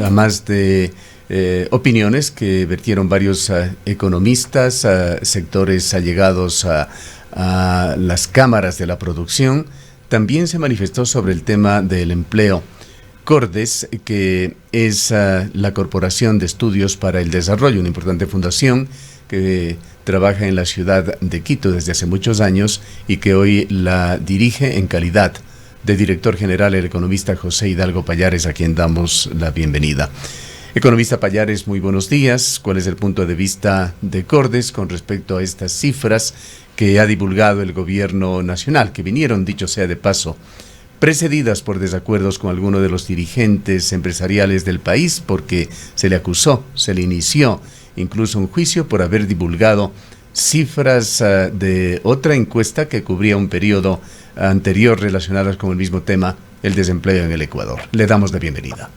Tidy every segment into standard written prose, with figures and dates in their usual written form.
a más de opiniones que vertieron varios economistas, sectores allegados a las cámaras de la producción. También se manifestó sobre el tema del empleo. Cordes, que es la Corporación de Estudios para el Desarrollo, una importante fundación que trabaja en la ciudad de Quito desde hace muchos años y que hoy la dirige en calidad de director general el economista José Hidalgo Pallares, a quien damos la bienvenida. Economista Pallares, muy buenos días. ¿Cuál es el punto de vista de Cordes con respecto a estas cifras que ha divulgado el gobierno nacional, que vinieron, dicho sea de paso, precedidas por desacuerdos con algunos de los dirigentes empresariales del país, porque se le acusó, se le inició incluso un juicio por haber divulgado cifras de otra encuesta que cubría un periodo anterior relacionadas con el mismo tema, el desempleo en el Ecuador? Le damos la bienvenida.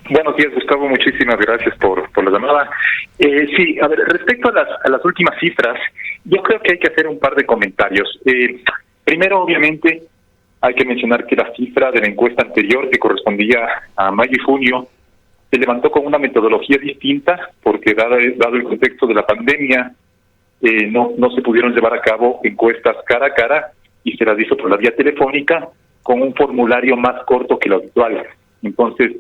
Buenos días, Gustavo, muchísimas gracias por la llamada. Sí, a ver, respecto a las últimas cifras, yo creo que hay que hacer un par de comentarios. Primero, obviamente, hay que mencionar que la cifra de la encuesta anterior, que correspondía a mayo y junio, se levantó con una metodología distinta, porque dado el contexto de la pandemia, no se pudieron llevar a cabo encuestas cara a cara y se las hizo por la vía telefónica con un formulario más corto que lo habitual. Entonces,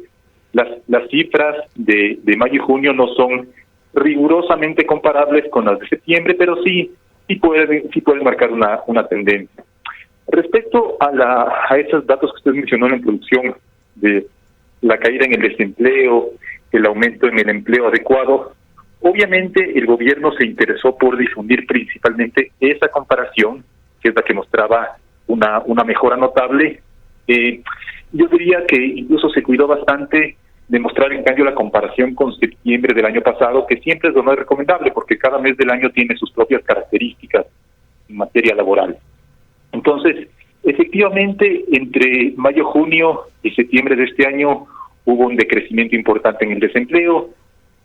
las cifras de mayo y junio no son rigurosamente comparables con las de septiembre, pero sí pueden marcar una tendencia. Respecto a esos datos que usted mencionó en la introducción, de la caída en el desempleo, el aumento en el empleo adecuado, obviamente el gobierno se interesó por difundir principalmente esa comparación, que es la que mostraba una mejora notable. Yo diría que incluso se cuidó bastante de mostrar en cambio la comparación con septiembre del año pasado, que siempre es lo más recomendable porque cada mes del año tiene sus propias características en materia laboral. Entonces, efectivamente, entre mayo, junio y septiembre de este año hubo un decrecimiento importante en el desempleo,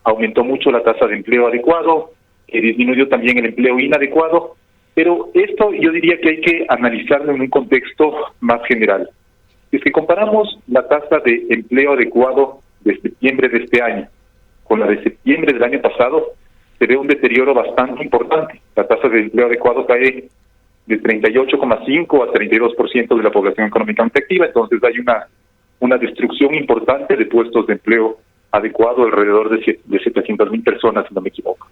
aumentó mucho la tasa de empleo adecuado, disminuyó también el empleo inadecuado, pero esto yo diría que hay que analizarlo en un contexto más general. Si es que comparamos la tasa de empleo adecuado de septiembre de este año con la de septiembre del año pasado, se ve un deterioro bastante importante. La tasa de empleo adecuado cae de 38,5 a 32% de la población económicamente activa, entonces hay una destrucción importante de puestos de empleo adecuado, alrededor de 700,000 personas, si no me equivoco.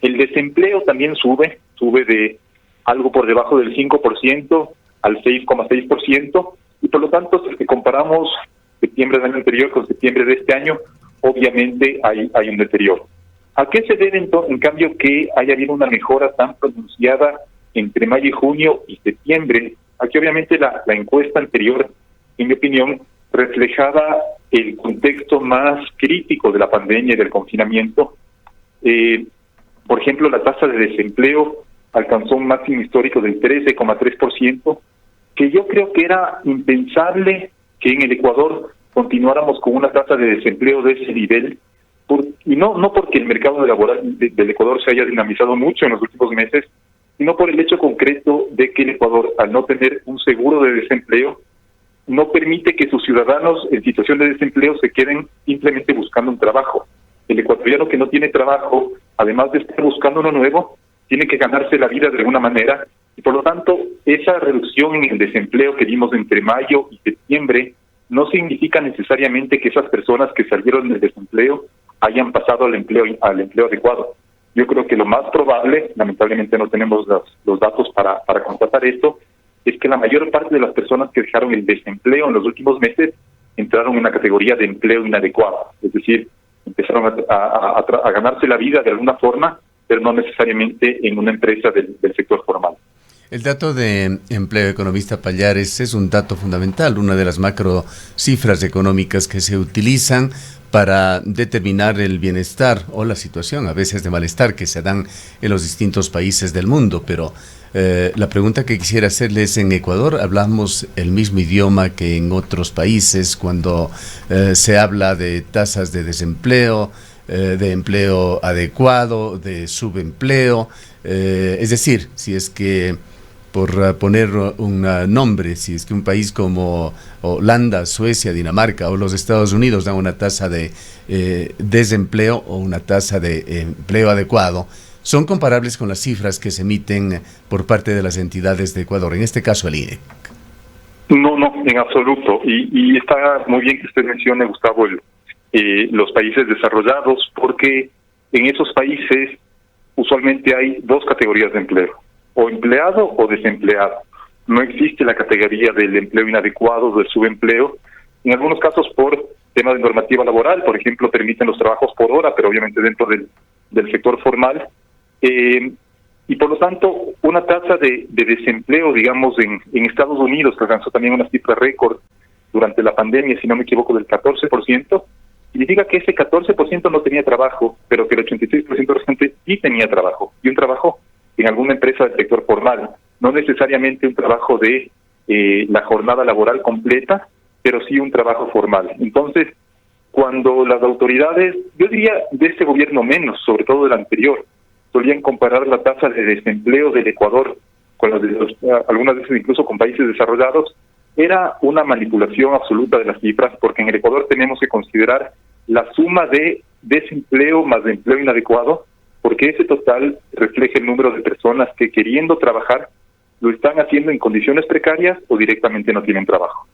El desempleo también sube de algo por debajo del 5% al 6,6%, y por lo tanto, si comparamos septiembre del año anterior con septiembre de este año, obviamente hay un deterioro. ¿A qué se debe en cambio que haya habido una mejora tan pronunciada entre mayo y junio y septiembre? Aquí obviamente la encuesta anterior, en mi opinión, reflejaba el contexto más crítico de la pandemia y del confinamiento. Por ejemplo, la tasa de desempleo alcanzó un máximo histórico del 13,3%, que yo creo que era impensable que en el Ecuador continuáramos con una tasa de desempleo de ese nivel, y no porque el mercado laboral del Ecuador se haya dinamizado mucho en los últimos meses, sino por el hecho concreto de que el Ecuador, al no tener un seguro de desempleo, no permite que sus ciudadanos en situación de desempleo se queden simplemente buscando un trabajo. El ecuatoriano que no tiene trabajo, además de estar buscando uno nuevo, tiene que ganarse la vida de alguna manera, y por lo tanto, esa reducción en el desempleo que vimos entre mayo y septiembre no significa necesariamente que esas personas que salieron del desempleo hayan pasado al empleo adecuado. Yo creo que lo más probable, lamentablemente no tenemos los datos para constatar esto, es que la mayor parte de las personas que dejaron el desempleo en los últimos meses entraron en la categoría de empleo inadecuado, es decir, empezaron a ganarse la vida de alguna forma, pero no necesariamente en una empresa del sector formal. El dato de empleo, economista Pallares, es un dato fundamental, una de las macro cifras económicas que se utilizan para determinar el bienestar o la situación, a veces de malestar, que se dan en los distintos países del mundo. Pero la pregunta que quisiera hacerle es, en Ecuador hablamos el mismo idioma que en otros países cuando se habla de tasas de desempleo, de empleo adecuado, de subempleo, es decir, si es que poner un nombre, si es que un país como Holanda, Suecia, Dinamarca o los Estados Unidos dan una tasa de desempleo o una tasa de empleo adecuado, son comparables con las cifras que se emiten por parte de las entidades de Ecuador, en este caso el INE. No, en absoluto. Y está muy bien que usted mencione, Gustavo, los países desarrollados, porque en esos países usualmente hay dos categorías de empleo, o empleado o desempleado. No existe la categoría del empleo inadecuado o del subempleo. En algunos casos por tema de normativa laboral, por ejemplo, permiten los trabajos por hora, pero obviamente dentro del sector formal. Y por lo tanto, una tasa de desempleo, digamos, en Estados Unidos, que alcanzó también una cifra récord durante la pandemia, si no me equivoco, del 14%, significa que ese 14% no tenía trabajo, pero que el 86% restante sí tenía trabajo, y un trabajo en alguna empresa del sector formal, no necesariamente un trabajo de la jornada laboral completa, pero sí un trabajo formal. Entonces, cuando las autoridades, yo diría de este gobierno menos, sobre todo del anterior, solían comparar la tasa de desempleo del Ecuador con las de algunas veces incluso con países desarrollados, era una manipulación absoluta de las cifras, porque en el Ecuador tenemos que considerar la suma de desempleo más de empleo inadecuado, porque ese total refleja el número de personas que, queriendo trabajar, lo están haciendo en condiciones precarias o directamente no tienen trabajo.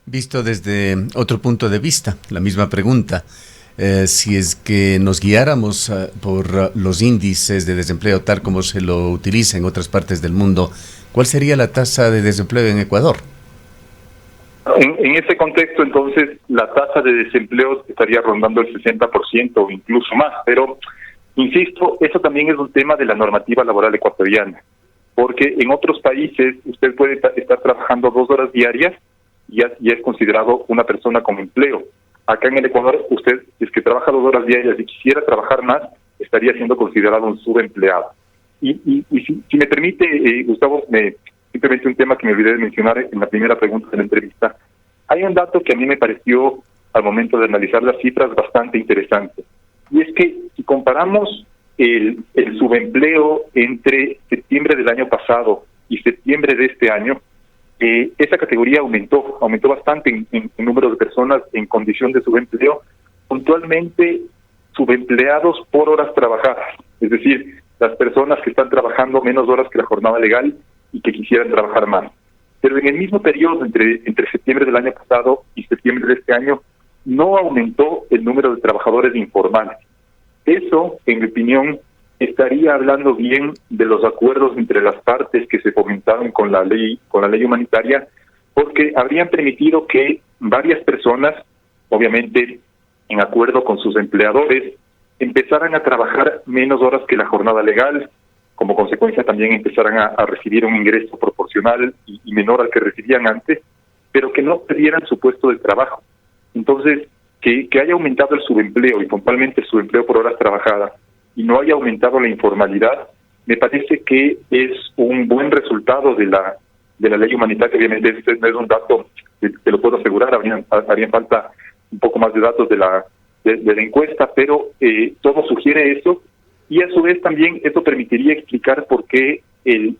Visto desde otro punto de vista, la misma pregunta. Si es que nos guiáramos por los índices de desempleo tal como se lo utiliza en otras partes del mundo, ¿cuál sería la tasa de desempleo en Ecuador? En ese contexto, entonces, la tasa de desempleo estaría rondando el 60% o incluso más, pero, insisto, eso también es un tema de la normativa laboral ecuatoriana, porque en otros países usted puede estar trabajando 2 horas diarias y ya es considerado una persona con empleo. Acá en el Ecuador, usted, si es que trabaja 2 horas diarias y quisiera trabajar más, estaría siendo considerado un subempleado. Y si me permite, Gustavo, simplemente un tema que me olvidé de mencionar en la primera pregunta de la entrevista. Hay un dato que a mí me pareció, al momento de analizar las cifras, bastante interesante. Y es que si comparamos el subempleo entre septiembre del año pasado y septiembre de este año, esa categoría aumentó bastante en número de personas en condición de subempleo, puntualmente subempleados por horas trabajadas, es decir, las personas que están trabajando menos horas que la jornada legal y que quisieran trabajar más. Pero en el mismo periodo, entre septiembre del año pasado y septiembre de este año, no aumentó el número de trabajadores informales. Eso, en mi opinión, estaría hablando bien de los acuerdos entre las partes que se fomentaron con la ley humanitaria, porque habrían permitido que varias personas, obviamente en acuerdo con sus empleadores, empezaran a trabajar menos horas que la jornada legal. Como consecuencia también empezaran a recibir un ingreso proporcional y menor al que recibían antes, pero que no perdieran su puesto de trabajo. Entonces, que haya aumentado el subempleo, y puntualmente el subempleo por horas trabajadas, y no haya aumentado la informalidad, me parece que es un buen resultado de la ley humanitaria. Obviamente este no es un dato que te lo puedo asegurar, harían falta un poco más de datos de la encuesta, pero todo sugiere eso, y a su vez también eso permitiría explicar por qué el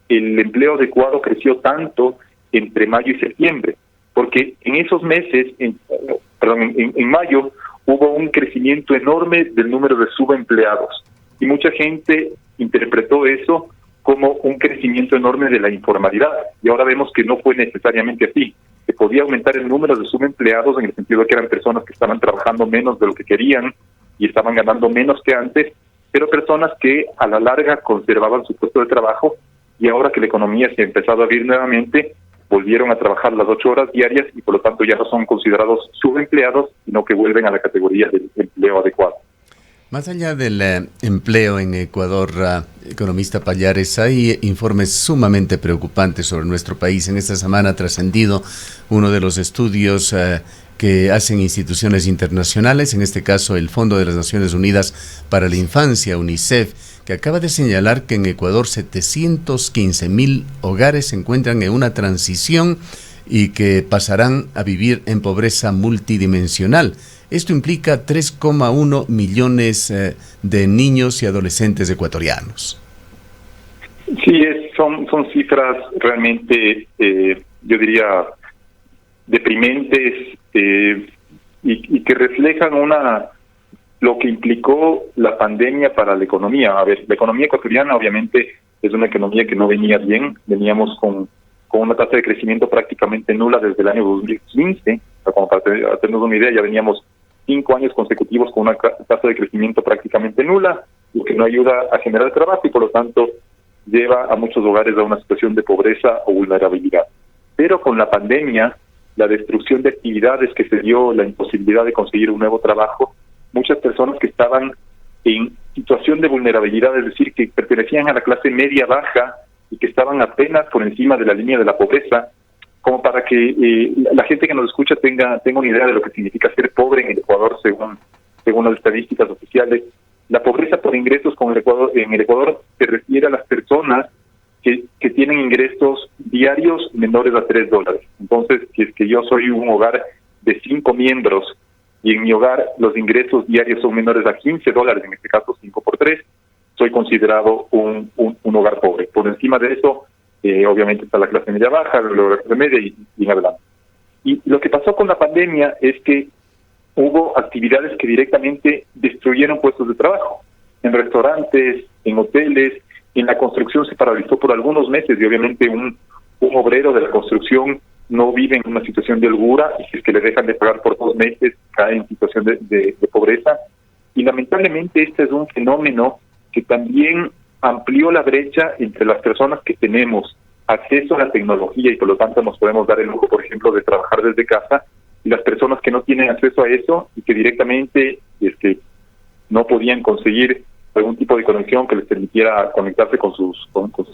empleo adecuado creció tanto entre mayo y septiembre, porque en esos meses, en mayo, hubo un crecimiento enorme del número de subempleados, y mucha gente interpretó eso como un crecimiento enorme de la informalidad, y ahora vemos que no fue necesariamente así, que podía aumentar el número de subempleados en el sentido de que eran personas que estaban trabajando menos de lo que querían y estaban ganando menos que antes, pero personas que a la larga conservaban su puesto de trabajo, y ahora que la economía se ha empezado a abrir nuevamente, volvieron a trabajar las 8 horas diarias y por lo tanto ya no son considerados subempleados, sino que vuelven a la categoría del empleo adecuado. Más allá del empleo en Ecuador, economista Pallares, hay informes sumamente preocupantes sobre nuestro país. En esta semana ha trascendido uno de los estudios que hacen instituciones internacionales, en este caso el Fondo de las Naciones Unidas para la Infancia, UNICEF, que acaba de señalar que en Ecuador 715,000 hogares se encuentran en una transición y que pasarán a vivir en pobreza multidimensional. Esto implica 3,1 millones de niños y adolescentes ecuatorianos. Sí, son son cifras realmente, yo diría, deprimentes y que reflejan lo que implicó la pandemia para la economía. A ver, la economía ecuatoriana obviamente es una economía que no venía bien, veníamos con una tasa de crecimiento prácticamente nula desde el año 2015, o sea, como para hacernos una idea, ya veníamos 5 años consecutivos con una tasa de crecimiento prácticamente nula, lo que no ayuda a generar trabajo y por lo tanto lleva a muchos hogares a una situación de pobreza o vulnerabilidad. Pero con la pandemia, la destrucción de actividades que se dio, la imposibilidad de conseguir un nuevo trabajo, muchas personas que estaban en situación de vulnerabilidad, es decir, que pertenecían a la clase media-baja y que estaban apenas por encima de la línea de la pobreza, como para que la gente que nos escucha tenga una idea de lo que significa ser pobre en el Ecuador según las estadísticas oficiales. La pobreza por ingresos en el Ecuador se refiere a las personas que tienen ingresos diarios menores a $3. Entonces, si es que yo soy un hogar de 5 miembros y en mi hogar los ingresos diarios son menores a $15, en este caso 5 por 3, soy considerado un hogar pobre. Por encima de eso, obviamente está la clase media baja, la clase media y en adelante. Y lo que pasó con la pandemia es que hubo actividades que directamente destruyeron puestos de trabajo. En restaurantes, en hoteles, en la construcción se paralizó por algunos meses y obviamente un obrero de la construcción no vive en una situación de holgura y si es que le dejan de pagar por 2 meses cae en situación de pobreza. Y lamentablemente este es un fenómeno que también amplió la brecha entre las personas que tenemos acceso a la tecnología y por lo tanto nos podemos dar el lujo, por ejemplo, de trabajar desde casa, y las personas que no tienen acceso a eso y que directamente no podían conseguir algún tipo de conexión que les permitiera conectarse con sus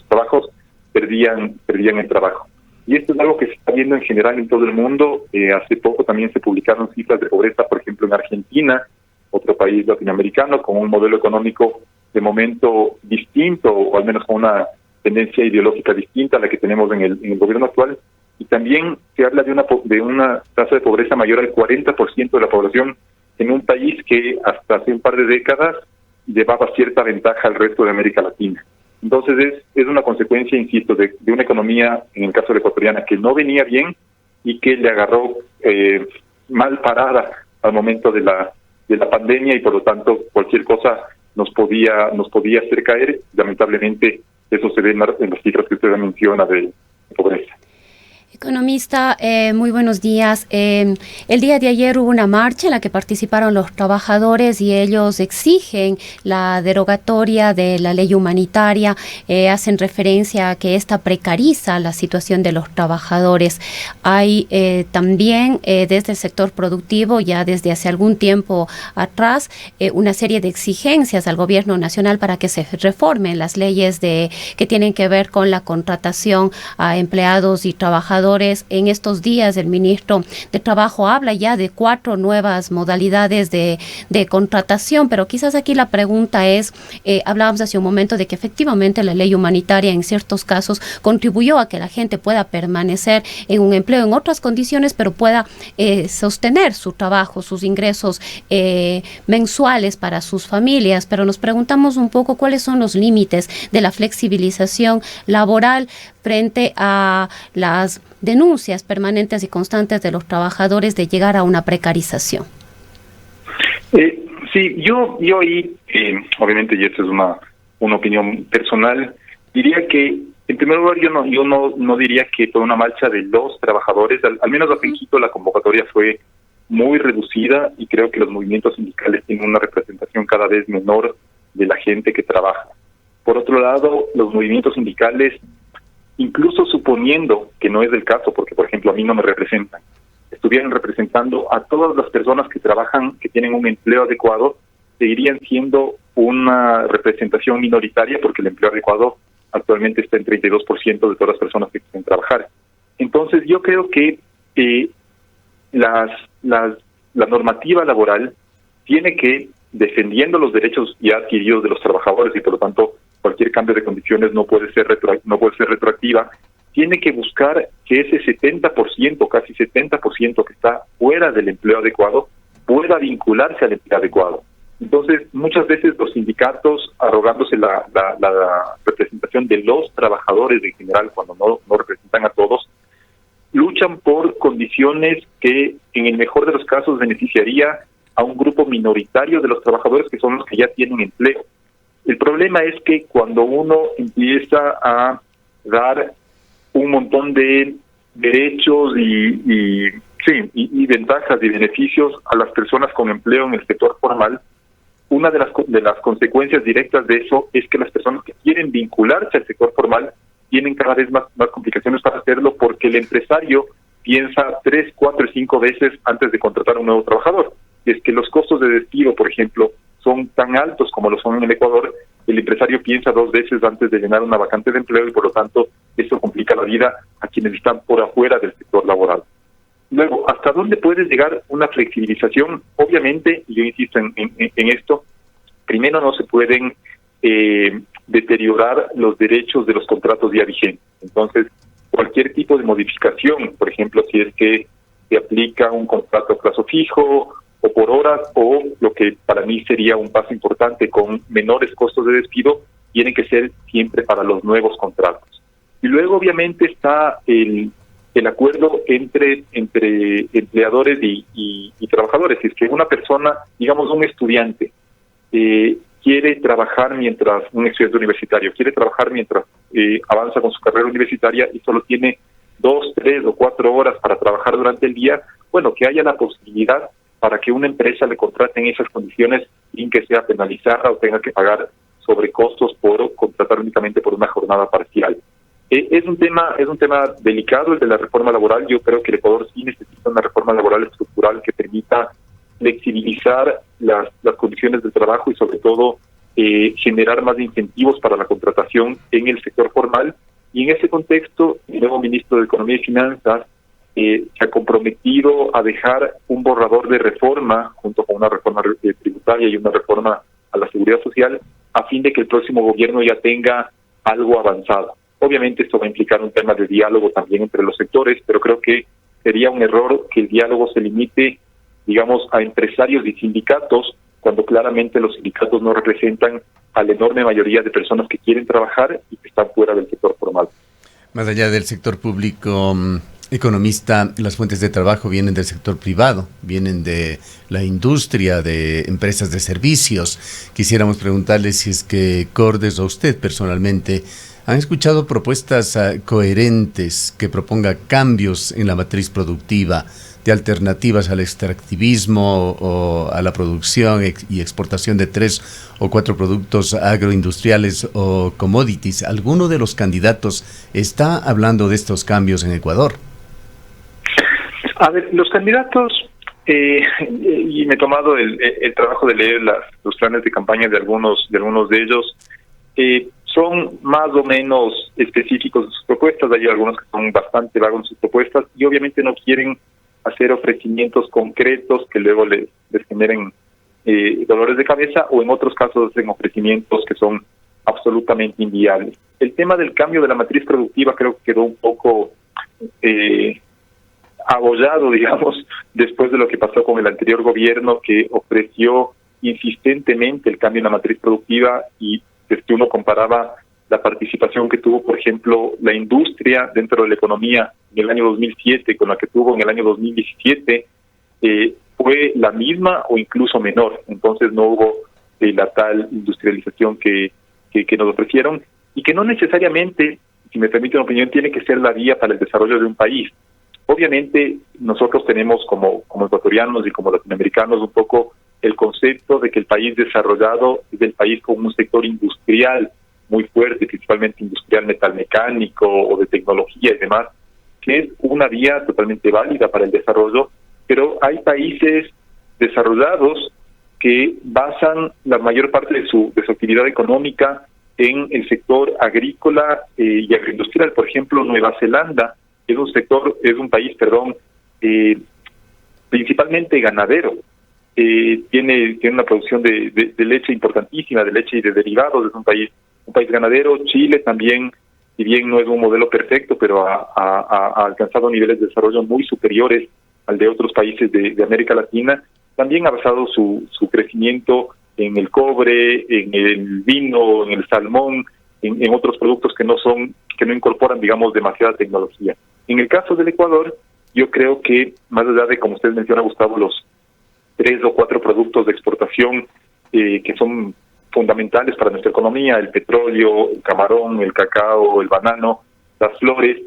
trabajos, perdían el trabajo. Y esto es algo que se está viendo en general en todo el mundo. Hace poco también se publicaron cifras de pobreza, por ejemplo, en Argentina, otro país latinoamericano, con un modelo económico de momento distinto, o al menos con una tendencia ideológica distinta a la que tenemos en el gobierno actual. Y también se habla de una tasa de pobreza mayor al 40% de la población en un país que hasta hace un par de décadas llevaba cierta ventaja al resto de América Latina. Entonces es una consecuencia, insisto, de una economía, en el caso de la ecuatoriana, que no venía bien y que le agarró mal parada al momento de la pandemia y por lo tanto cualquier cosa nos podía hacer caer. Lamentablemente eso se ve en las cifras que usted menciona de pobreza. Economista, muy buenos días. El día de ayer hubo una marcha en la que participaron los trabajadores y ellos exigen la derogatoria de la ley humanitaria, hacen referencia a que esta precariza la situación de los trabajadores. Hay también desde el sector productivo, ya desde hace algún tiempo atrás, una serie de exigencias al gobierno nacional para que se reformen las leyes que tienen que ver con la contratación a empleados y trabajadores. En estos días el ministro de Trabajo habla ya de 4 nuevas modalidades de contratación, pero quizás aquí la pregunta es, hablábamos hace un momento de que efectivamente la ley humanitaria en ciertos casos contribuyó a que la gente pueda permanecer en un empleo en otras condiciones, pero pueda sostener su trabajo, sus ingresos mensuales para sus familias, pero nos preguntamos un poco cuáles son los límites de la flexibilización laboral frente a las denuncias permanentes y constantes de los trabajadores de llegar a una precarización. Sí, yo ahí, obviamente, y esta es una opinión personal, diría que, en primer lugar, yo no diría que fue una marcha de los trabajadores, al menos hace poquito la convocatoria fue muy reducida y creo que los movimientos sindicales tienen una representación cada vez menor de la gente que trabaja. Por otro lado, los movimientos sindicales, incluso suponiendo que no es el caso, porque por ejemplo a mí no me representan, estuvieran representando a todas las personas que trabajan, que tienen un empleo adecuado, seguirían siendo una representación minoritaria porque el empleo adecuado actualmente está en 32% de todas las personas que quieren trabajar. Entonces yo creo que la normativa laboral tiene que, defendiendo los derechos ya adquiridos de los trabajadores y por lo tanto cualquier cambio de condiciones no puede ser retroactiva, tiene que buscar que ese 70%, casi 70% que está fuera del empleo adecuado, pueda vincularse al empleo adecuado. Entonces, muchas veces los sindicatos, arrogándose la representación de los trabajadores en general, cuando no representan a todos, luchan por condiciones que en el mejor de los casos beneficiaría a un grupo minoritario de los trabajadores, que son los que ya tienen empleo. El problema es que cuando uno empieza a dar un montón de derechos y ventajas y beneficios a las personas con empleo en el sector formal, una de las consecuencias directas de eso es que las personas que quieren vincularse al sector formal tienen cada vez más complicaciones para hacerlo, porque el empresario piensa 3, 4 y 5 veces antes de contratar a un nuevo trabajador. Es que los costos de despido, por ejemplo, son tan altos como lo son en el Ecuador. El empresario piensa 2 veces antes de llenar una vacante de empleo y por lo tanto eso complica la vida a quienes están por afuera del sector laboral. Luego, ¿hasta dónde puede llegar una flexibilización? Obviamente, y yo insisto en esto, primero no se pueden deteriorar los derechos de los contratos ya vigentes. Entonces, cualquier tipo de modificación, por ejemplo, si es que se aplica un contrato a plazo fijo o por horas, o lo que para mí sería un paso importante, con menores costos de despido, tiene que ser siempre para los nuevos contratos. Y luego, obviamente, está el acuerdo entre empleadores y trabajadores. Si es que una persona, digamos un estudiante, quiere trabajar mientras, un estudiante universitario, quiere trabajar mientras avanza con su carrera universitaria y solo tiene 2, 3 o 4 horas para trabajar durante el día, bueno, que haya la posibilidad para que una empresa le contrate en esas condiciones sin que sea penalizada o tenga que pagar sobrecostos por contratar únicamente por una jornada parcial. Es un tema delicado el de la reforma laboral. Yo creo que el Ecuador sí necesita una reforma laboral estructural que permita flexibilizar las condiciones de trabajo y sobre todo generar más incentivos para la contratación en el sector formal. Y en ese contexto, el nuevo ministro de Economía y Finanzas se ha comprometido a dejar un borrador de reforma junto con una reforma tributaria y una reforma a la seguridad social, a fin de que el próximo gobierno ya tenga algo avanzado. Obviamente esto va a implicar un tema de diálogo también entre los sectores, pero creo que sería un error que el diálogo se limite, digamos, a empresarios y sindicatos, cuando claramente los sindicatos no representan a la enorme mayoría de personas que quieren trabajar y que están fuera del sector formal. Más allá del sector público, economista, las fuentes de trabajo vienen del sector privado, vienen de la industria, de empresas de servicios. Quisiéramos preguntarle si es que Cordes o usted personalmente han escuchado propuestas coherentes que proponga cambios en la matriz productiva, de alternativas al extractivismo o a la producción y exportación de 3 o 4 productos agroindustriales o commodities. ¿Alguno de los candidatos está hablando de estos cambios en Ecuador? A ver, los candidatos, y me he tomado el trabajo de leer los planes de campaña de algunos de ellos, son más o menos específicos de sus propuestas. Hay algunos que son bastante vagos en sus propuestas y obviamente no quieren hacer ofrecimientos concretos que luego les generen dolores de cabeza, o en otros casos hacen ofrecimientos que son absolutamente inviables. El tema del cambio de la matriz productiva creo que quedó un poco abollado, digamos, después de lo que pasó con el anterior gobierno, que ofreció insistentemente el cambio en la matriz productiva, y desde que uno comparaba la participación que tuvo, por ejemplo, la industria dentro de la economía en el año 2007 con la que tuvo en el año 2017, fue la misma o incluso menor. Entonces no hubo la tal industrialización que nos ofrecieron, y que no necesariamente, si me permite una opinión, tiene que ser la vía para el desarrollo de un país. Obviamente nosotros tenemos como ecuatorianos y como latinoamericanos un poco el concepto de que el país desarrollado es el país con un sector industrial muy fuerte, principalmente industrial metalmecánico o de tecnología y demás, que es una vía totalmente válida para el desarrollo, pero hay países desarrollados que basan la mayor parte de su actividad económica en el sector agrícola y agroindustrial. Por ejemplo, Nueva Zelanda es un país principalmente ganadero. Tiene una producción de leche importantísima, de leche y de derivados. Es un país ganadero. Chile también, si bien no es un modelo perfecto, pero ha alcanzado niveles de desarrollo muy superiores al de otros países de América Latina. También ha basado su crecimiento en el cobre, en el vino, en el salmón, en otros productos que no incorporan, digamos, demasiada tecnología. En el caso del Ecuador, yo creo que, más allá de, como usted menciona, Gustavo, los 3 o 4 productos de exportación que son fundamentales para nuestra economía, el petróleo, el camarón, el cacao, el banano, las flores,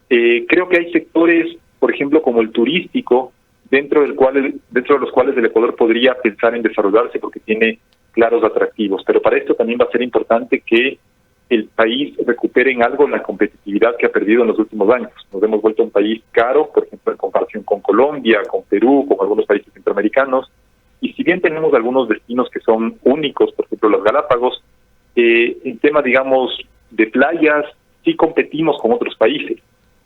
creo que hay sectores, por ejemplo, como el turístico, dentro de los cuales el Ecuador podría pensar en desarrollarse porque tiene claros atractivos. Pero para esto también va a ser importante que el país recupere en algo la competitividad que ha perdido en los últimos años. Nos hemos vuelto un país caro, por ejemplo, en comparación con Colombia, con Perú, con algunos países centroamericanos. Y si bien tenemos algunos destinos que son únicos, por ejemplo, los Galápagos, en tema, digamos, de playas, sí competimos con otros países.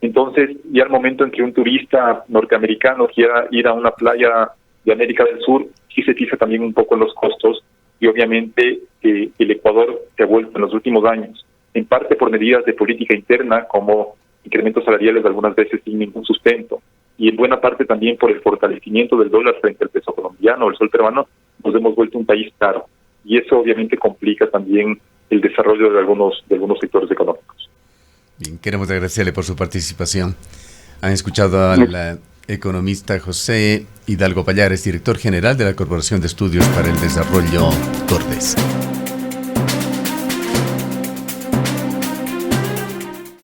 Entonces, ya al momento en que un turista norteamericano quiera ir a una playa de América del Sur, sí se fija también un poco en los costos, y obviamente el Ecuador se ha vuelto en los últimos años, en parte por medidas de política interna, como incrementos salariales algunas veces sin ningún sustento, y en buena parte también por el fortalecimiento del dólar frente al peso colombiano o el sol peruano, nos hemos vuelto un país caro, y eso obviamente complica también el desarrollo de algunos sectores económicos. Bien, queremos agradecerle por su participación. Han escuchado al economista José Hidalgo Pallares, director general de la Corporación de Estudios para el Desarrollo Cordes.